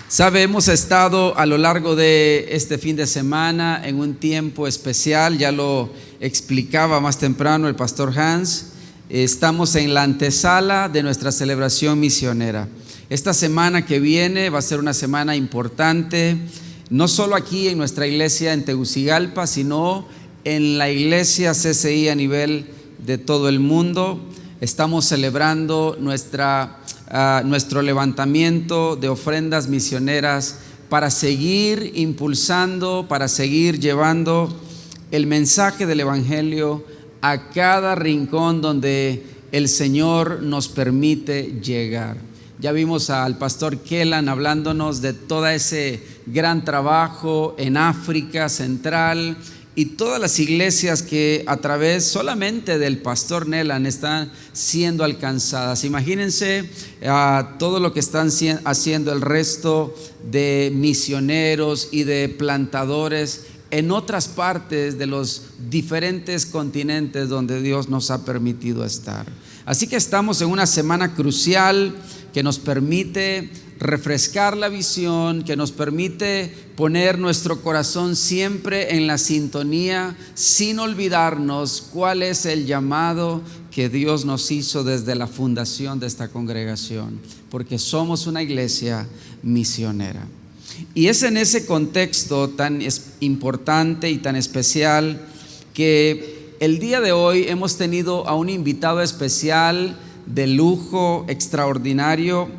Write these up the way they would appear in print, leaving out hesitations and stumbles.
Sabe, hemos estado a lo largo de este fin de semana en un tiempo especial, ya lo explicaba más temprano el pastor Hans. Estamos en la antesala de nuestra celebración misionera. Esta semana que viene va a ser una semana importante, no solo aquí en nuestra iglesia en Tegucigalpa, sino en la iglesia CCI a nivel de todo el mundo. Estamos celebrando nuestro levantamiento de ofrendas misioneras para seguir impulsando, para seguir llevando el mensaje del Evangelio a cada rincón donde el Señor nos permite llegar. Ya vimos al pastor Kellan hablándonos de todo ese gran trabajo en África Central y todas las iglesias que a través solamente del pastor Nellan están siendo alcanzadas. Imagínense todo lo que están haciendo el resto de misioneros y de plantadores en otras partes de los diferentes continentes donde Dios nos ha permitido estar. Así que estamos en una semana crucial que nos permite refrescar la visión, que nos permite poner nuestro corazón siempre en la sintonía, sin olvidarnos cuál es el llamado que Dios nos hizo desde la fundación de esta congregación, porque somos una iglesia misionera. Y es en ese contexto tan importante y tan especial que el día de hoy hemos tenido a un invitado especial de lujo, extraordinario,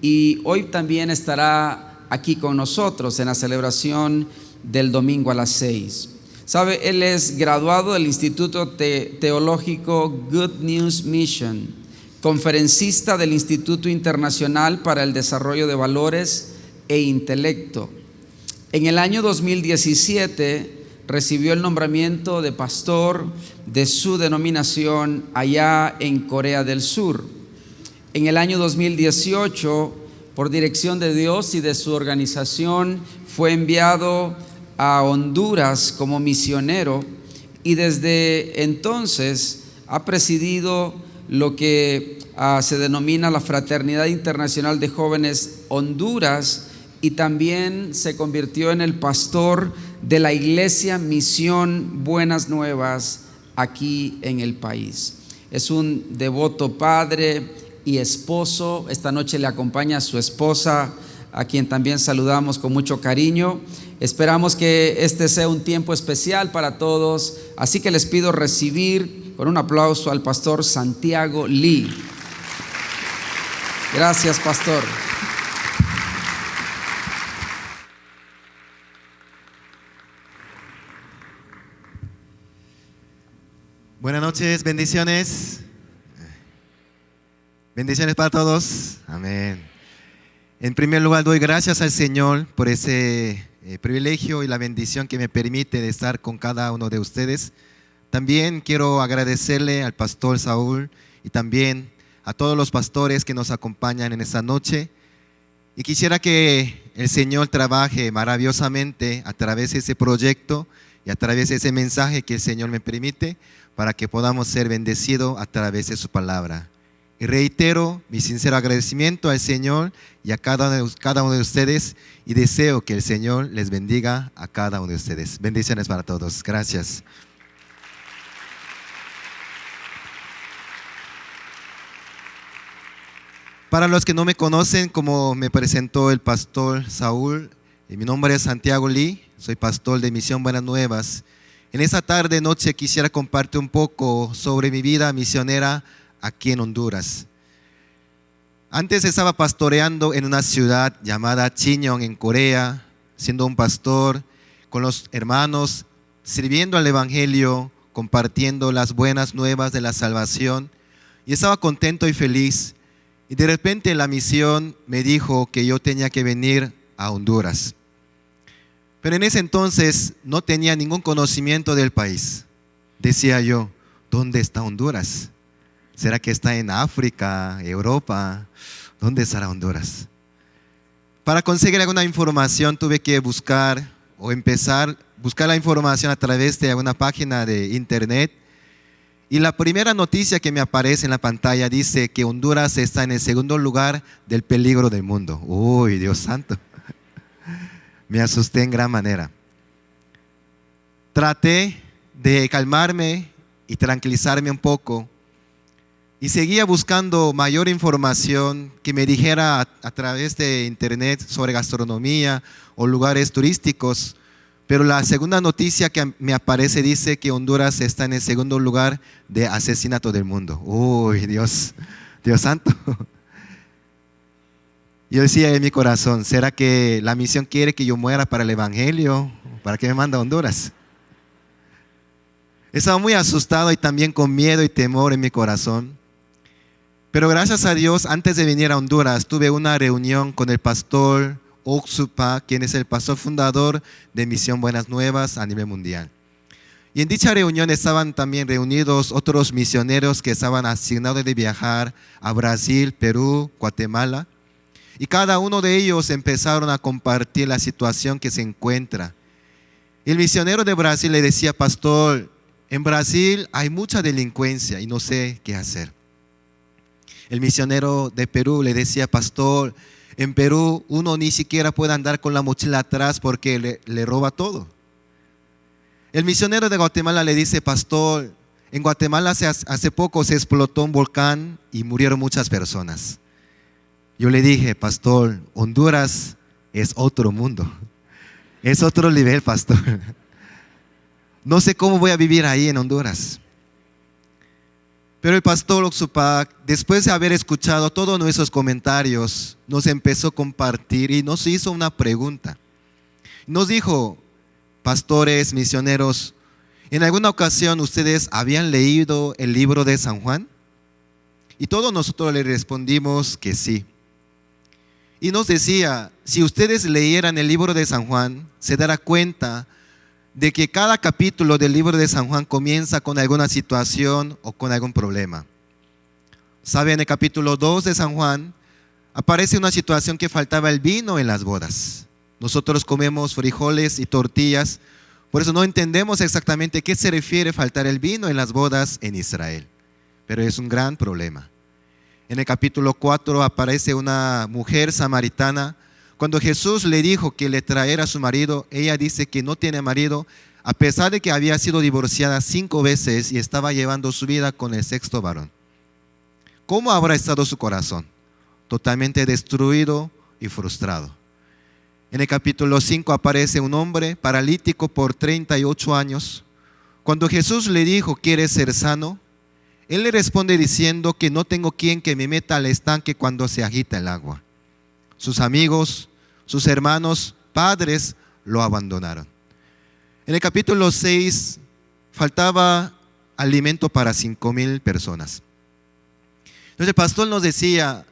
y hoy también estará aquí con nosotros en la celebración del domingo a las 6. Sabe, él es graduado del Instituto Teológico Good News Mission, conferencista del Instituto Internacional para el Desarrollo de Valores e Intelecto. En el año 2017 recibió el nombramiento de pastor de su denominación allá en Corea del Sur. En el año 2018, por dirección de Dios y de su organización, fue enviado a Honduras como misionero y desde entonces ha presidido lo que se denomina la Fraternidad Internacional de Jóvenes Honduras y también se convirtió en el pastor de la Iglesia Misión Buenas Nuevas aquí en el país. Es un devoto padre y esposo. Esta noche le acompaña a su esposa, a quien también saludamos con mucho cariño. Esperamos que este sea un tiempo especial para todos, así que les pido recibir con un aplauso al pastor Santiago Lee. Gracias, pastor. Buenas noches, bendiciones. Bendiciones para todos. Amén. En primer lugar, doy gracias al Señor por ese privilegio y la bendición que me permite de estar con cada uno de ustedes. También quiero agradecerle al pastor Saúl y también a todos los pastores que nos acompañan en esta noche. Y quisiera que el Señor trabaje maravillosamente a través de ese proyecto y a través de ese mensaje que el Señor me permite para que podamos ser bendecidos a través de su palabra. Y reitero mi sincero agradecimiento al Señor y a cada uno de ustedes y deseo que el Señor les bendiga a cada uno de ustedes. Bendiciones para todos. Gracias. Para los que no me conocen, como me presentó el pastor Saúl, mi nombre es Santiago Lee, soy pastor de Misión Buenas Nuevas. En esta tarde noche quisiera compartir un poco sobre mi vida misionera aquí en Honduras. Antes estaba pastoreando en una ciudad llamada Chiñon en Corea, siendo un pastor con los hermanos, sirviendo al evangelio, compartiendo las buenas nuevas de la salvación, y estaba contento y feliz. Y de repente la misión me dijo que yo tenía que venir a Honduras. Pero en ese entonces no tenía ningún conocimiento del país. Decía yo, ¿dónde está Honduras? ¿Será que está en África, Europa? ¿Dónde estará Honduras? Para conseguir alguna información tuve que buscar la información a través de una página de internet. Y la primera noticia que me aparece en la pantalla dice que Honduras está en el segundo lugar del peligro del mundo. Uy, Dios santo. Me asusté en gran manera. Traté de calmarme y tranquilizarme un poco y seguía buscando mayor información que me dijera a través de internet sobre gastronomía o lugares turísticos. Pero la segunda noticia que me aparece dice que Honduras está en el segundo lugar de asesinato del mundo. Uy, Dios santo. Yo decía en mi corazón, ¿será que la misión quiere que yo muera para el evangelio? ¿Para qué me manda a Honduras? Estaba muy asustado y también con miedo y temor en mi corazón. Pero gracias a Dios, antes de venir a Honduras, tuve una reunión con el pastor Oxupa, quien es el pastor fundador de Misión Buenas Nuevas a nivel mundial. Y en dicha reunión estaban también reunidos otros misioneros que estaban asignados de viajar a Brasil, Perú, Guatemala. Y cada uno de ellos empezaron a compartir la situación que se encuentra. El misionero de Brasil le decía, pastor, en Brasil hay mucha delincuencia y no sé qué hacer. El misionero de Perú le decía, pastor, en Perú uno ni siquiera puede andar con la mochila atrás porque le roba todo. El misionero de Guatemala le dice, pastor, en Guatemala hace poco se explotó un volcán y murieron muchas personas. Yo le dije, pastor, Honduras es otro mundo, es otro nivel, pastor. No sé cómo voy a vivir ahí en Honduras. Pero el pastor Oxupac, después de haber escuchado todos nuestros comentarios, nos empezó a compartir y nos hizo una pregunta. Nos dijo, pastores, misioneros, ¿en alguna ocasión ustedes habían leído el libro de San Juan? Y todos nosotros le respondimos que sí. Y nos decía, si ustedes leyeran el libro de San Juan, se dará cuenta de que cada capítulo del libro de San Juan comienza con alguna situación o con algún problema. ¿Sabe? En el capítulo 2 de San Juan aparece una situación que faltaba el vino en las bodas. Nosotros comemos frijoles y tortillas, por eso no entendemos exactamente qué se refiere faltar el vino en las bodas en Israel, pero es un gran problema. En el capítulo 4 aparece una mujer samaritana. Cuando Jesús le dijo que le traera a su marido, ella dice que no tiene marido, a pesar de que había sido divorciada 5 veces y estaba llevando su vida con el 6º varón. ¿Cómo habrá estado su corazón? Totalmente destruido y frustrado. En el capítulo 5 aparece un hombre paralítico por 38 años. Cuando Jesús le dijo, ¿quieres ser sano? Él le responde diciendo que no tengo quien que me meta al estanque cuando se agita el agua. Sus amigos, sus hermanos, padres lo abandonaron. En el capítulo 6 faltaba alimento para 5,000 personas. Entonces el pastor nos decía,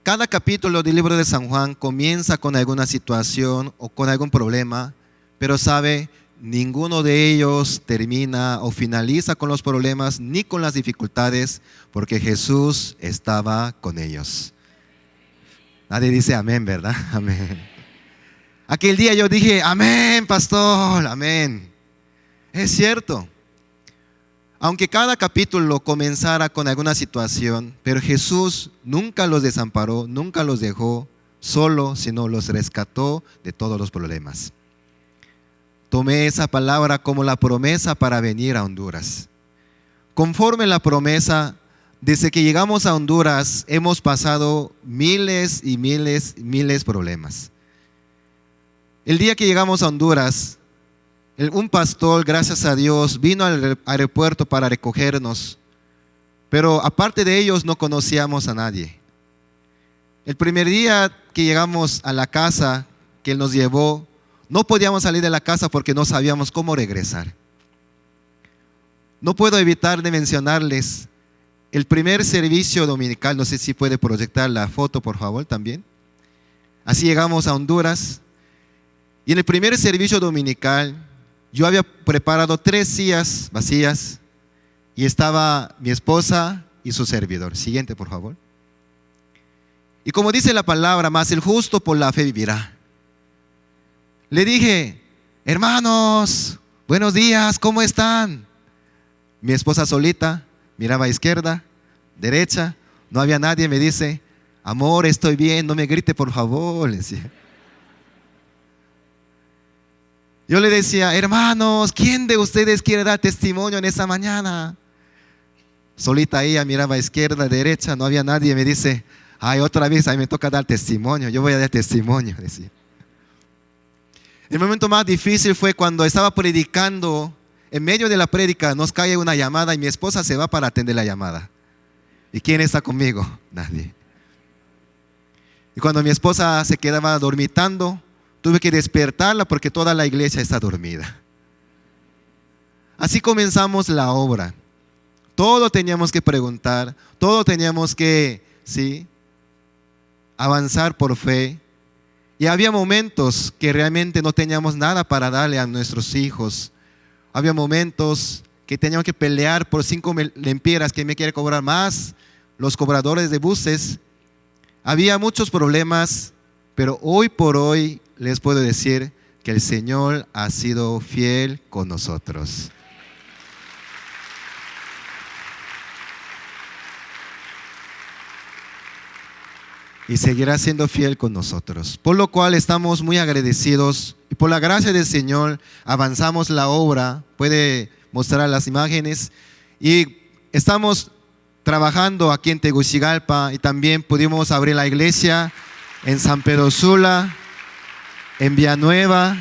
cada capítulo del libro de San Juan comienza con alguna situación o con algún problema, pero sabe, ninguno de ellos termina o finaliza con los problemas ni con las dificultades, porque Jesús estaba con ellos. Nadie dice amén, ¿verdad? Amén. Aquel día yo dije, amén, pastor, amén. Es cierto. Aunque cada capítulo comenzara con alguna situación, pero Jesús nunca los desamparó, nunca los dejó solo, sino los rescató de todos los problemas. Tomé esa palabra como la promesa para venir a Honduras. Conforme la promesa, desde que llegamos a Honduras hemos pasado miles y miles de problemas. El día que llegamos a Honduras, un pastor, gracias a Dios, vino al aeropuerto para recogernos, pero aparte de ellos no conocíamos a nadie. El primer día que llegamos a la casa que él nos llevó, no podíamos salir de la casa porque no sabíamos cómo regresar. No puedo evitar de mencionarles el primer servicio dominical. No sé si puede proyectar la foto, por favor, también. Así llegamos a Honduras. Y en el primer servicio dominical, yo había preparado 3 sillas vacías y estaba mi esposa y su servidor. Siguiente, por favor. Y como dice la palabra, mas el justo por la fe vivirá. Le dije, hermanos, buenos días, ¿cómo están? Mi esposa solita, miraba a izquierda, derecha, no había nadie. Me dice, amor, estoy bien, no me grite por favor, le decía. Yo le decía, hermanos, ¿quién de ustedes quiere dar testimonio en esa mañana? Solita ella miraba a izquierda, derecha, no había nadie. Me dice, ay, otra vez, a mí me toca dar testimonio, yo voy a dar testimonio, decía. El momento más difícil fue cuando estaba predicando. En medio de la prédica nos cae una llamada y mi esposa se va para atender la llamada. ¿Y quién está conmigo? Nadie. Y cuando mi esposa se quedaba dormitando, tuve que despertarla porque toda la iglesia está dormida. Así comenzamos la obra. Todo teníamos que preguntar, todo teníamos que, ¿sí?, avanzar por fe. Y había momentos que realmente no teníamos nada para darle a nuestros hijos. Había momentos que teníamos que pelear por 5 lempiras, que me quiere cobrar más, los cobradores de buses. Había muchos problemas, pero hoy por hoy les puedo decir que el Señor ha sido fiel con nosotros. Y seguirá siendo fiel con nosotros. Por lo cual estamos muy agradecidos y por la gracia del Señor avanzamos la obra. Puede mostrar las imágenes. Y estamos trabajando aquí en Tegucigalpa y también pudimos abrir la iglesia en San Pedro Sula, en Villanueva.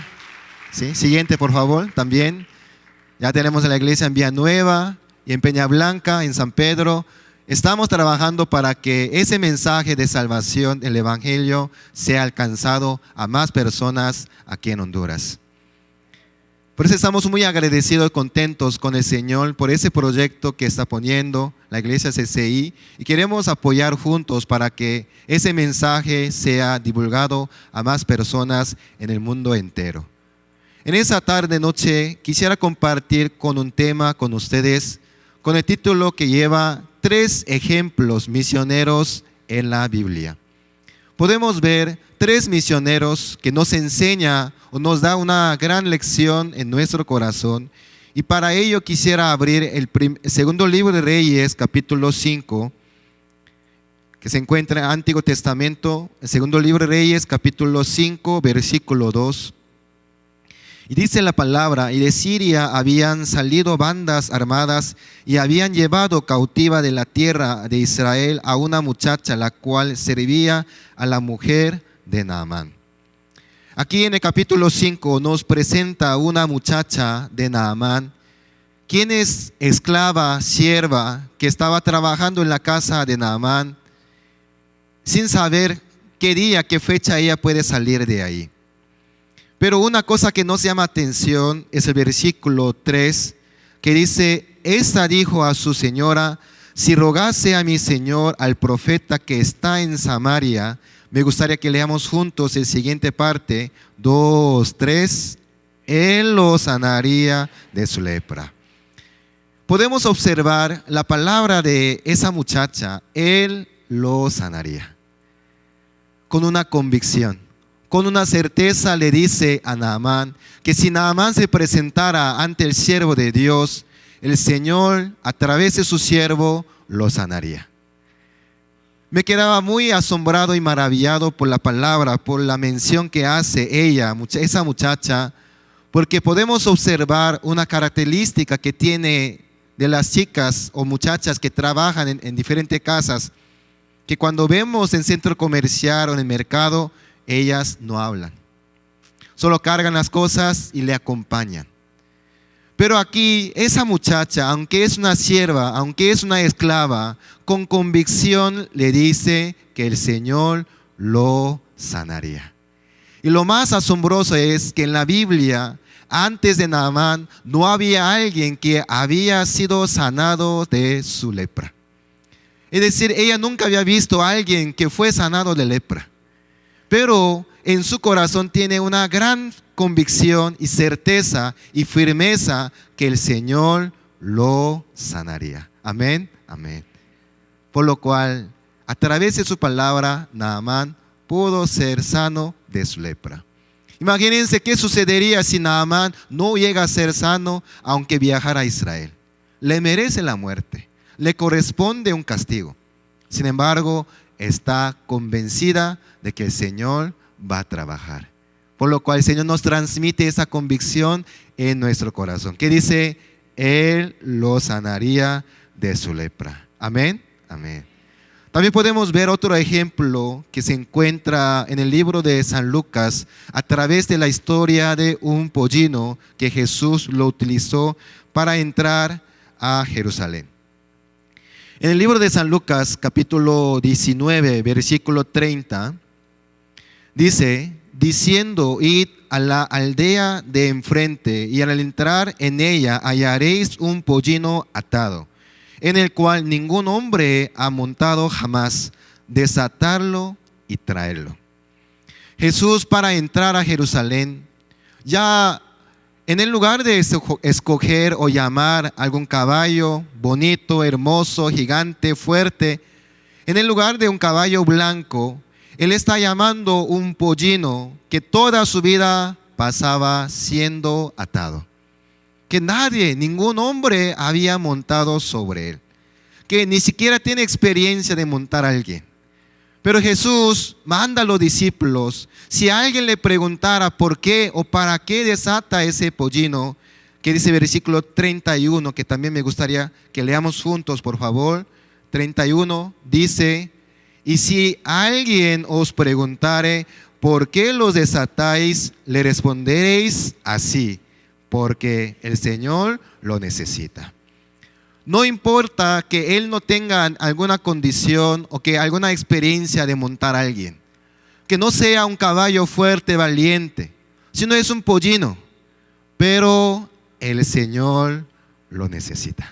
¿Sí? Siguiente, por favor, también. Ya tenemos la iglesia en Villanueva y en Peña Blanca, en San Pedro. Estamos trabajando para que ese mensaje de salvación, el Evangelio, sea alcanzado a más personas aquí en Honduras. Por eso estamos muy agradecidos y contentos con el Señor por ese proyecto que está poniendo la iglesia CCI y queremos apoyar juntos para que ese mensaje sea divulgado a más personas en el mundo entero. En esa tarde, noche, quisiera compartir con un tema con ustedes con el título que lleva 3 ejemplos misioneros en la Biblia. Podemos ver 3 misioneros que nos enseña o nos da una gran lección en nuestro corazón. Y para ello quisiera abrir el segundo libro de Reyes, capítulo 5, que se encuentra en el Antiguo Testamento. El segundo libro de Reyes, capítulo 5, versículo 2. Y dice la palabra, y de Siria habían salido bandas armadas y habían llevado cautiva de la tierra de Israel a una muchacha, la cual servía a la mujer de Naamán. Aquí en el capítulo 5 nos presenta a una muchacha de Naamán, quien es esclava, sierva, que estaba trabajando en la casa de Naamán, sin saber qué día, qué fecha ella puede salir de ahí. Pero una cosa que nos llama atención es el versículo 3, que dice, esta dijo a su señora, si rogase a mi señor, al profeta que está en Samaria. Me gustaría que leamos juntos el siguiente parte, 2, 3, él lo sanaría de su lepra. Podemos observar la palabra de esa muchacha, él lo sanaría, con una convicción. Con una certeza le dice a Naamán que si Naamán se presentara ante el siervo de Dios, el Señor a través de su siervo lo sanaría. Me quedaba muy asombrado y maravillado por la palabra, por la mención que hace ella, esa muchacha, porque podemos observar una característica que tiene de las chicas o muchachas que trabajan en diferentes casas, que cuando vemos en centro comercial o en el mercado, ellas no hablan, solo cargan las cosas y le acompañan. Pero aquí esa muchacha, aunque es una sierva, aunque es una esclava, con convicción le dice que el Señor lo sanaría. Y lo más asombroso es que en la Biblia, antes de Naamán, no había alguien que había sido sanado de su lepra. Es decir, ella nunca había visto a alguien que fue sanado de lepra. Pero en su corazón tiene una gran convicción y certeza y firmeza que el Señor lo sanaría. Amén, amén. Por lo cual, a través de su palabra, Naamán pudo ser sano de su lepra. Imagínense qué sucedería si Naamán no llega a ser sano aunque viajara a Israel. Le merece la muerte, le corresponde un castigo. Sin embargo, está convencida de que el Señor va a trabajar. Por lo cual el Señor nos transmite esa convicción en nuestro corazón. ¿Qué dice? Él lo sanaría de su lepra. Amén. Amén. También podemos ver otro ejemplo que se encuentra en el libro de San Lucas a través de la historia de un pollino que Jesús lo utilizó para entrar a Jerusalén. En el libro de San Lucas, capítulo 19, versículo 30, dice: diciendo, id a la aldea de enfrente, y al entrar en ella hallaréis un pollino atado, en el cual ningún hombre ha montado jamás. Desatarlo y traerlo. Jesús, para entrar a Jerusalén, ya en el lugar de escoger o llamar algún caballo bonito, hermoso, gigante, fuerte, en el lugar de un caballo blanco, Él está llamando un pollino que toda su vida pasaba siendo atado, que nadie, ningún hombre había montado sobre él, que ni siquiera tiene experiencia de montar a alguien. Pero Jesús manda a los discípulos, si alguien le preguntara por qué o para qué desata ese pollino, que dice versículo 31, que también me gustaría que leamos juntos, por favor. 31 dice: y si alguien os preguntare por qué los desatáis, le responderéis así: porque el Señor lo necesita. No importa que él no tenga alguna condición o que alguna experiencia de montar a alguien, que no sea un caballo fuerte, valiente, sino es un pollino, pero el Señor lo necesita.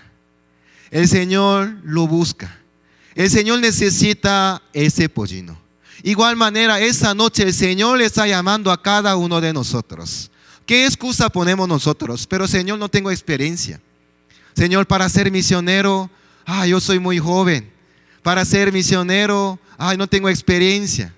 El Señor lo busca. El Señor necesita ese pollino. Igual manera, esa noche el Señor le está llamando a cada uno de nosotros. ¿Qué excusa ponemos nosotros? Pero Señor, no tengo experiencia. Señor, para ser misionero, yo soy muy joven. Para ser misionero, no tengo experiencia.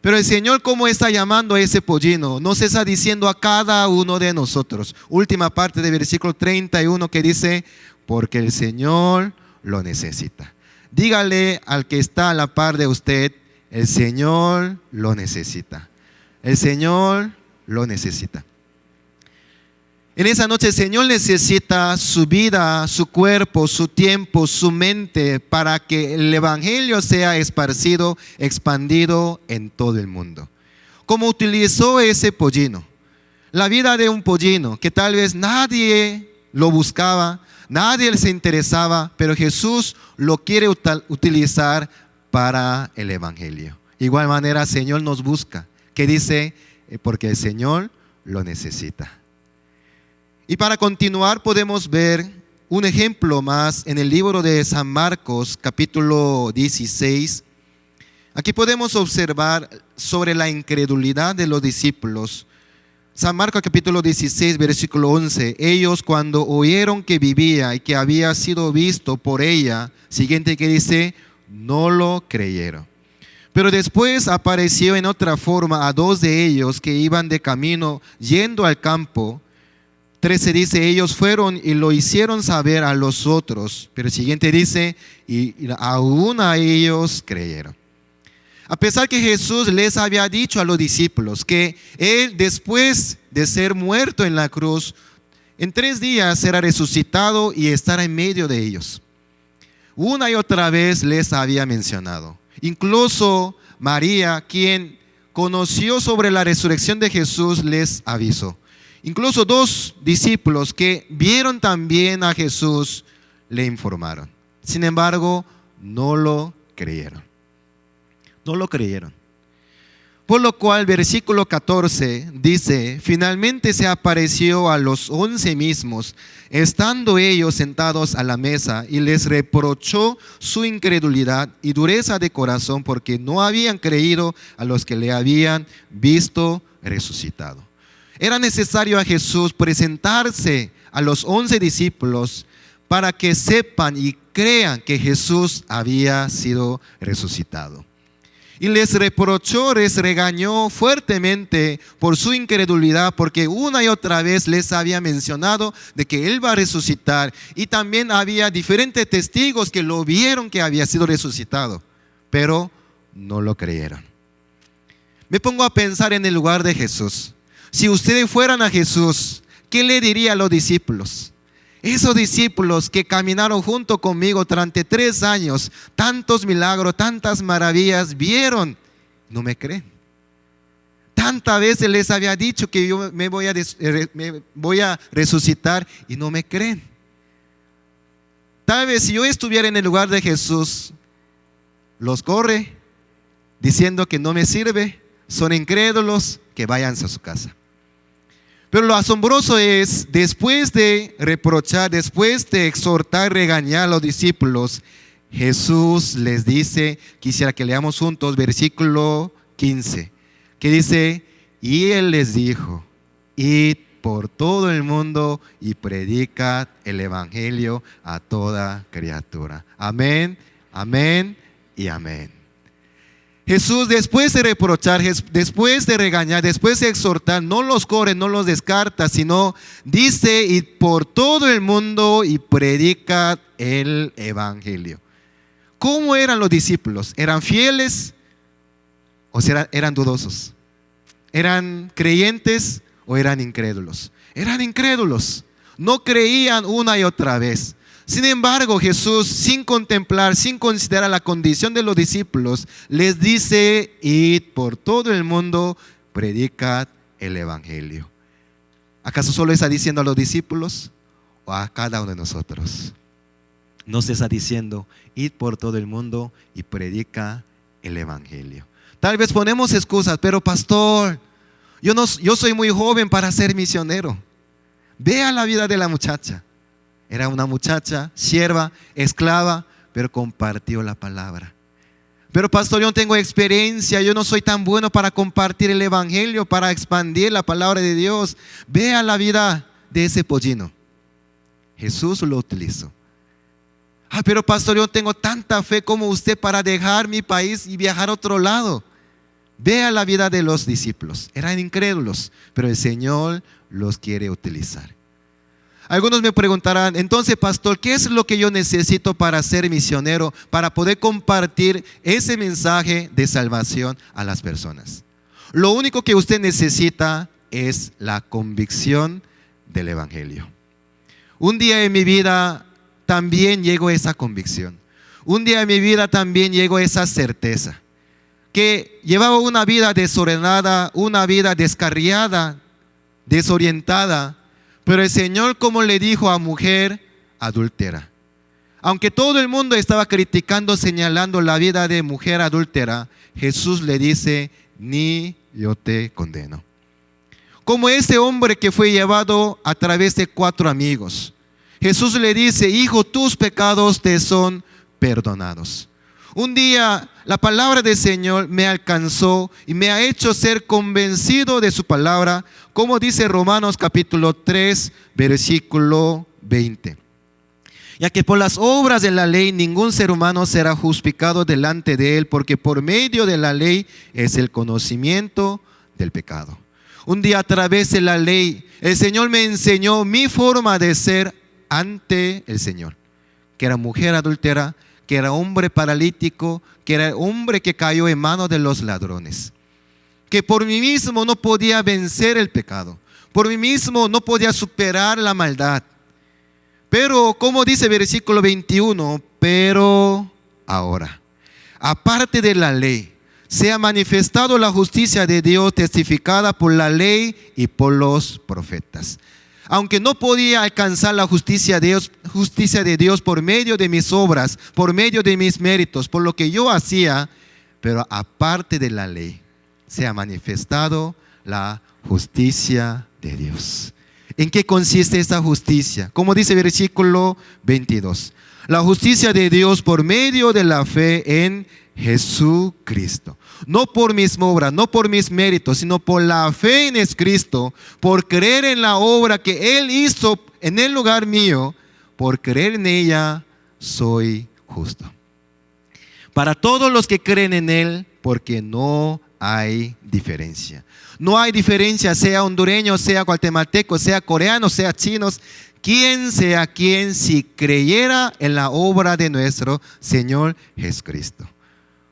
Pero el Señor, ¿cómo está llamando a ese pollino? Nos está diciendo a cada uno de nosotros. Última parte del versículo 31 que dice: porque el Señor lo necesita. Dígale al que está a la par de usted: el Señor lo necesita. El Señor lo necesita. En esa noche el Señor necesita su vida, su cuerpo, su tiempo, su mente, para que el evangelio sea esparcido, expandido en todo el mundo. Como utilizó ese pollino, la vida de un pollino que tal vez nadie lo buscaba, nadie se interesaba, pero Jesús lo quiere utilizar para el evangelio. De igual manera el Señor nos busca, que dice: porque el Señor lo necesita. Y para continuar podemos ver un ejemplo más en el libro de San Marcos, capítulo 16. Aquí podemos observar sobre la incredulidad de los discípulos. San Marcos capítulo 16, versículo 11. Ellos, cuando oyeron que vivía y que había sido visto por ella, siguiente que dice, no lo creyeron. Pero después apareció en otra forma a dos de ellos que iban de camino yendo al campo. 13 dice: ellos fueron y lo hicieron saber a los otros. Pero el siguiente dice: y aún a ellos creyeron. A pesar que Jesús les había dicho a los discípulos que Él, después de ser muerto en la cruz, en 3 días será resucitado y estará en medio de ellos. Una y otra vez les había mencionado. Incluso María, quien conoció sobre la resurrección de Jesús, les avisó. Incluso 2 discípulos que vieron también a Jesús le informaron. Sin embargo, no lo creyeron. No lo creyeron. Por lo cual, versículo 14 dice: finalmente se apareció a los 11 mismos, estando ellos sentados a la mesa, y les reprochó su incredulidad y dureza de corazón, porque no habían creído a los que le habían visto resucitado. Era necesario a Jesús presentarse a los 11 discípulos para que sepan y crean que Jesús había sido resucitado. Y les reprochó, les regañó fuertemente por su incredulidad, porque una y otra vez les había mencionado de que Él va a resucitar. Y también había diferentes testigos que lo vieron que había sido resucitado, pero no lo creyeron. Me pongo a pensar en el lugar de Jesús. Si ustedes fueran a Jesús, ¿qué le diría a los discípulos? Esos discípulos que caminaron junto conmigo durante 3 años, tantos milagros, tantas maravillas vieron, no me creen. Tantas veces les había dicho que yo me voy a resucitar y no me creen. Tal vez si yo estuviera en el lugar de Jesús, los corre diciendo que no me sirve, son incrédulos, que vayan a su casa. Pero lo asombroso es, después de reprochar, después de exhortar, regañar a los discípulos, Jesús les dice, quisiera que leamos juntos versículo 15, que dice, y Él les dijo, id por todo el mundo y predicad el evangelio a toda criatura. Amén, amén y amén. Jesús, después de reprochar, después de regañar, después de exhortar, no los corre, no los descarta, sino dice, id por todo el mundo y predicad el evangelio. ¿Cómo eran los discípulos? ¿Eran fieles o eran dudosos? ¿Eran creyentes o eran incrédulos? Eran incrédulos, no creían una y otra vez. Sin embargo, Jesús, sin contemplar, sin considerar la condición de los discípulos, les dice, id por todo el mundo, predicad el evangelio. ¿Acaso solo está diciendo a los discípulos o a cada uno de nosotros? Nos está diciendo, id por todo el mundo y predica el evangelio. Tal vez ponemos excusas, pero pastor, yo soy muy joven para ser misionero. Vea la vida de la muchacha. Era una muchacha, sierva, esclava, pero compartió la palabra. Pero pastor, yo no tengo experiencia, yo no soy tan bueno para compartir el evangelio, para expandir la palabra de Dios. Vea la vida de ese pollino. Jesús lo utilizó. Pero pastor, yo no tengo tanta fe como usted para dejar mi país y viajar a otro lado. Vea la vida de los discípulos. Eran incrédulos, pero el Señor los quiere utilizar. Algunos me preguntarán, entonces pastor, ¿qué es lo que yo necesito para ser misionero, para poder compartir ese mensaje de salvación a las personas? Lo único que usted necesita es la convicción del evangelio. Un día en mi vida también llegó esa convicción. Un día en mi vida también llegó esa certeza. Que llevaba una vida desordenada, una vida descarriada, desorientada. Pero el Señor, como le dijo a mujer adúltera, aunque todo el mundo estaba criticando, señalando la vida de mujer adúltera, Jesús le dice, ni yo te condeno. Como ese hombre que fue llevado a través de 4 amigos, Jesús le dice, hijo, tus pecados te son perdonados. Un día la palabra del Señor me alcanzó y me ha hecho ser convencido de su palabra, como dice Romanos capítulo 3, versículo 20. Ya que por las obras de la ley ningún ser humano será justificado delante de él, porque por medio de la ley es el conocimiento del pecado. Un día a través de la ley el Señor me enseñó mi forma de ser ante el Señor, que era mujer adúltera, que era hombre paralítico, que era hombre que cayó en manos de los ladrones, que por mí mismo no podía vencer el pecado, por mí mismo no podía superar la maldad. Pero como dice versículo 21, pero ahora, aparte de la ley, se ha manifestado la justicia de Dios testificada por la ley y por los profetas. Aunque no podía alcanzar la justicia de Dios por medio de mis obras, por medio de mis méritos, por lo que yo hacía, pero aparte de la ley, se ha manifestado la justicia de Dios. ¿En qué consiste esta justicia? Como dice el versículo 22, la justicia de Dios por medio de la fe en Jesucristo. No por mis obras, no por mis méritos, sino por la fe en Jesucristo, por creer en la obra que Él hizo en el lugar mío, por creer en ella, soy justo. Para todos los que creen en Él, porque no hay diferencia. No hay diferencia, sea hondureño, sea guatemalteco, sea coreano, sea chino, quien sea quien, si creyera en la obra de nuestro Señor Jesucristo.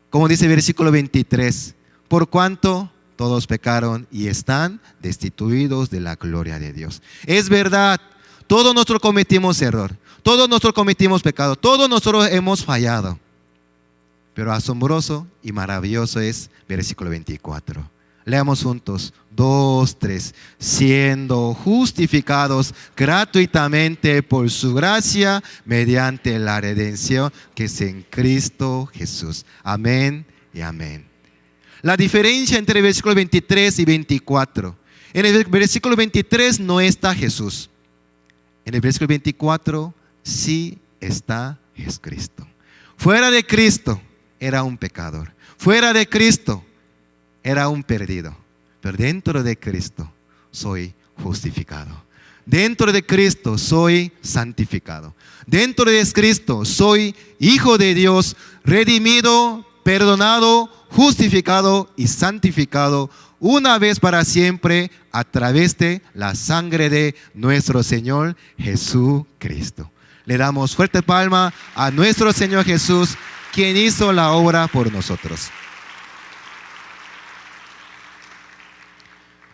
Como dice el versículo 23, por cuanto todos pecaron y están destituidos de la gloria de Dios. Es verdad, todos nosotros cometimos error, todos nosotros cometimos pecado, todos nosotros hemos fallado. Pero asombroso y maravilloso es versículo 24. Leamos juntos, 2, 3. Siendo justificados gratuitamente por su gracia mediante la redención que es en Cristo Jesús. Amén y amén. La diferencia entre el versículo 23 y 24. En el versículo 23 no está Jesús. En el versículo 24 sí está Jesucristo. Fuera de Cristo era un pecador. Fuera de Cristo era un perdido. Pero dentro de Cristo soy justificado. Dentro de Cristo soy santificado. Dentro de Cristo soy hijo de Dios, redimido, perdonado, justificado y santificado una vez para siempre a través de la sangre de nuestro Señor Jesucristo. Le damos fuerte palma a nuestro Señor Jesús, quien hizo la obra por nosotros.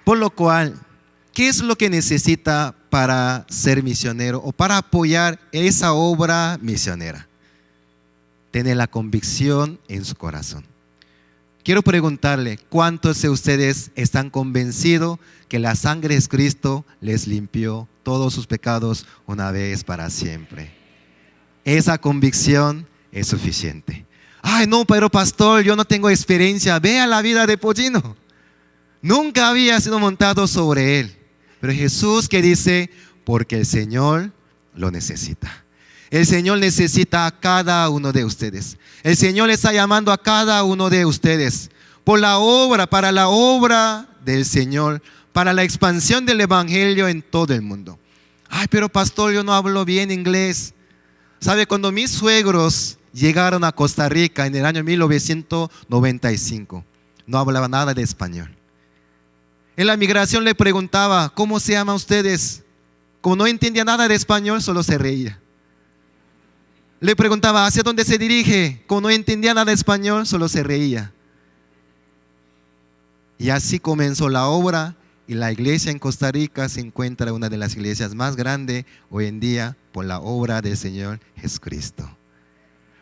Por lo cual, ¿qué es lo que necesita para ser misionero o para apoyar esa obra misionera? Tener la convicción en su corazón. Quiero preguntarle, ¿cuántos de ustedes están convencidos que la sangre de Cristo les limpió todos sus pecados una vez para siempre? Esa convicción es suficiente. Ay, no, pero pastor, yo no tengo experiencia. Vea la vida de Pollino. Nunca había sido montado sobre él. Pero Jesús que dice, porque el Señor lo necesita. El Señor necesita a cada uno de ustedes. El Señor le está llamando a cada uno de ustedes por la obra, para la obra del Señor, para la expansión del Evangelio en todo el mundo. Ay, pero pastor, yo no hablo bien inglés. ¿Sabe? Cuando mis suegros llegaron a Costa Rica en el año 1995, no hablaba nada de español. En la migración le preguntaba, ¿cómo se llaman ustedes? Como no entendía nada de español, solo se reía. Le preguntaba, ¿hacia dónde se dirige? Como no entendía nada de español, solo se reía. Y así comenzó la obra, y la iglesia en Costa Rica se encuentra una de las iglesias más grandes hoy en día por la obra del Señor Jesucristo.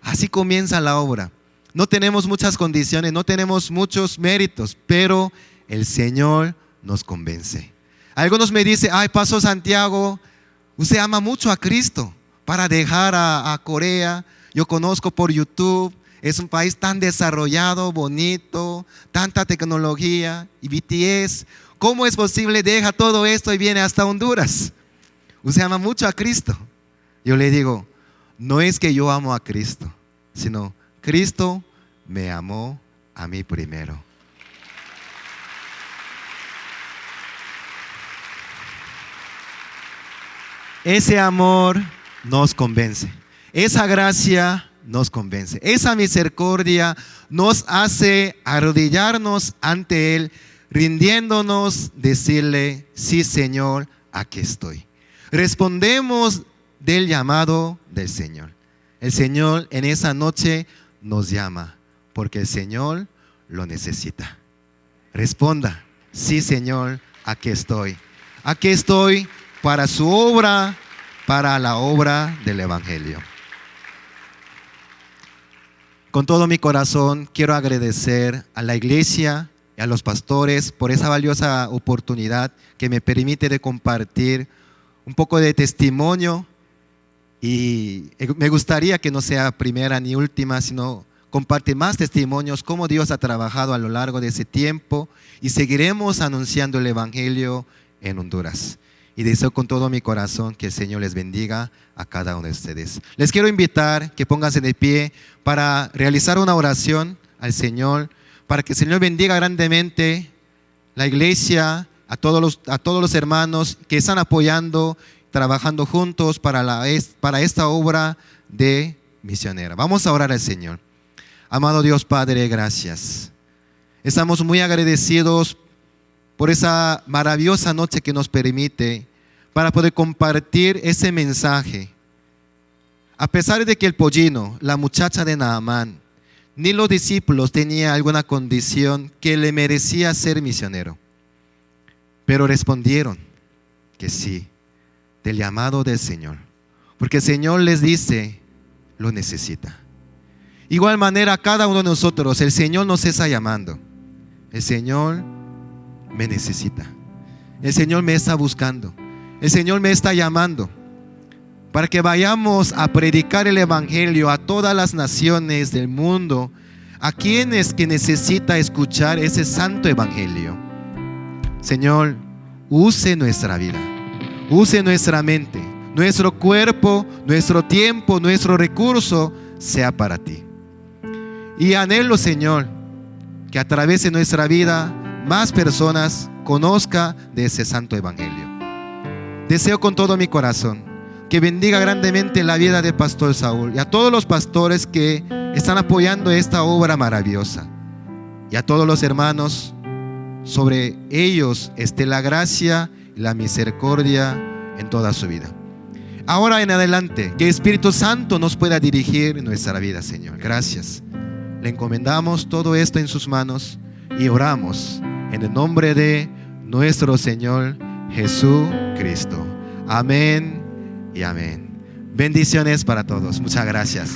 Así comienza la obra. No tenemos muchas condiciones, no tenemos muchos méritos, pero el Señor nos convence. Algunos me dicen, ay, Pastor Santiago, usted ama mucho a Cristo para dejar a Corea. Yo conozco por YouTube, es un país tan desarrollado, bonito, tanta tecnología y BTS. ¿Cómo es posible deja todo esto y viene hasta Honduras? Usted ama mucho a Cristo. Yo le digo, no es que yo amo a Cristo, sino Cristo me amó a mí primero. Ese amor nos convence. Esa gracia nos convence. Esa misericordia nos hace arrodillarnos ante Él, rindiéndonos, decirle, sí Señor, aquí estoy. Respondemos del llamado del Señor. El Señor en esa noche nos llama, porque el Señor lo necesita. Responda, sí Señor, aquí estoy. Aquí estoy para su obra, para la obra del Evangelio. Con todo mi corazón quiero agradecer a la iglesia y a los pastores por esa valiosa oportunidad que me permite de compartir un poco de testimonio, y me gustaría que no sea primera ni última, sino compartir más testimonios cómo Dios ha trabajado a lo largo de ese tiempo, y seguiremos anunciando el Evangelio en Honduras. Y deseo con todo mi corazón que el Señor les bendiga a cada uno de ustedes. Les quiero invitar que pónganse de pie para realizar una oración al Señor, para que el Señor bendiga grandemente la iglesia, a todos los hermanos que están apoyando, trabajando juntos para esta obra de misionera. Vamos a orar al Señor. Amado Dios Padre, gracias. Estamos muy agradecidos por esa maravillosa noche que nos permite para poder compartir ese mensaje. A pesar de que el Pollino, la muchacha de Naamán, ni los discípulos tenían alguna condición que le merecía ser misionero. Pero respondieron que sí, del llamado del Señor, porque el Señor les dice, lo necesita. Igual manera, cada uno de nosotros, el Señor nos está llamando. El Señor me necesita. El Señor me está buscando. El Señor me está llamando para que vayamos a predicar el Evangelio a todas las naciones del mundo, a quienes que necesita escuchar ese santo Evangelio. Señor, use nuestra vida, use nuestra mente, nuestro cuerpo, nuestro tiempo, nuestro recurso, sea para ti. Y anhelo, Señor, que a través de nuestra vida más personas conozcan de ese santo Evangelio. Deseo con todo mi corazón que bendiga grandemente la vida del pastor Saúl y a todos los pastores que están apoyando esta obra maravillosa. Y a todos los hermanos, sobre ellos esté la gracia y la misericordia en toda su vida. Ahora en adelante, que el Espíritu Santo nos pueda dirigir en nuestra vida, Señor. Gracias. Le encomendamos todo esto en sus manos y oramos en el nombre de nuestro Señor Jesucristo. Amén y amén. Bendiciones para todos. Muchas gracias.